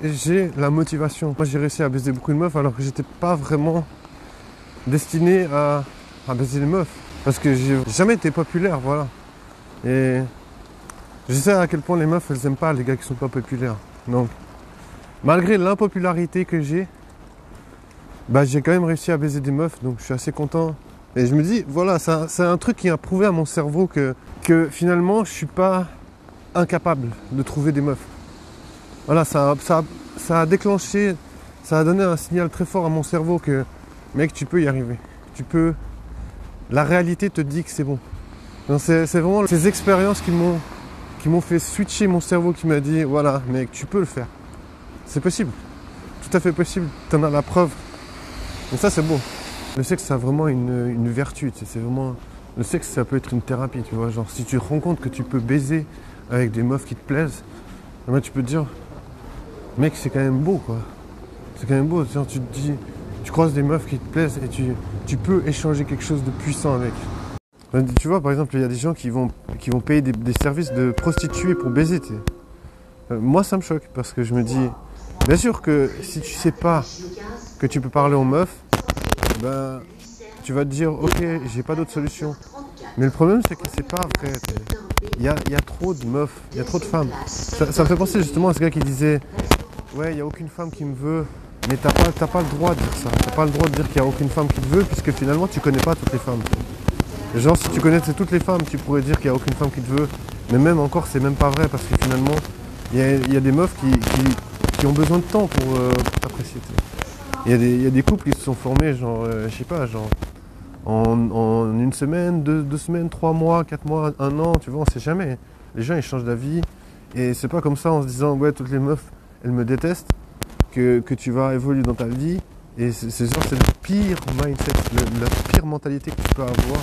j'ai la motivation. Moi j'ai réussi à baiser beaucoup de meufs alors que j'étais pas vraiment destiné à baiser les meufs. Parce que j'ai jamais été populaire, voilà. Et je sais à quel point les meufs elles aiment pas les gars qui sont pas populaires. Donc malgré l'impopularité que j'ai, bah j'ai quand même réussi à baiser des meufs, donc je suis assez content. Et je me dis, voilà, c'est un truc qui a prouvé à mon cerveau que finalement je suis pas incapable de trouver des meufs. Voilà, ça a déclenché, ça a donné un signal très fort à mon cerveau que, mec, tu peux y arriver. Tu peux. La réalité te dit que c'est bon. C'est vraiment ces expériences qui m'ont fait switcher mon cerveau, qui m'a dit, voilà, mec, tu peux le faire. C'est possible. Tout à fait possible. Tu en as la preuve. Et ça, c'est beau. Le sexe, ça a vraiment une vertu. Tu sais, c'est vraiment. Le sexe, ça peut être une thérapie, tu vois. Genre, si tu te rends compte que tu peux baiser avec des meufs qui te plaisent, eh ben, tu peux te dire, mec, c'est quand même beau, quoi. C'est quand même beau. Genre, tu te dis, tu croises des meufs qui te plaisent et tu peux échanger quelque chose de puissant avec. Tu vois, par exemple, il y a des gens qui vont payer des services de prostituées pour baiser. Tu sais. Moi, ça me choque parce que je me dis, bien sûr que si tu sais pas que tu peux parler aux meufs, ben, tu vas te dire, ok, j'ai pas d'autre solution. Mais le problème, c'est que c'est pas vrai. Il y a trop de meufs, il y a trop de femmes. Ça me fait penser justement à ce gars qui disait, ouais, il n'y a aucune femme qui me veut, mais t'as pas le droit de dire ça. T'as pas le droit de dire qu'il n'y a aucune femme qui te veut, puisque finalement, tu connais pas toutes les femmes. Genre, si tu connaissais toutes les femmes, tu pourrais dire qu'il n'y a aucune femme qui te veut. Mais même encore, c'est même pas vrai, parce que finalement, il y a des meufs qui ont besoin de temps pour t'apprécier. Il y a des couples qui se sont formés, genre, je sais pas, genre, en une semaine, deux semaines, 3 mois, 4 mois, 1 an, tu vois, on sait jamais. Les gens, ils changent d'avis. Et c'est pas comme ça en se disant, ouais, toutes les meufs, elles me détestent, que tu vas évoluer dans ta vie. Et c'est le pire mindset, la pire mentalité que tu peux avoir.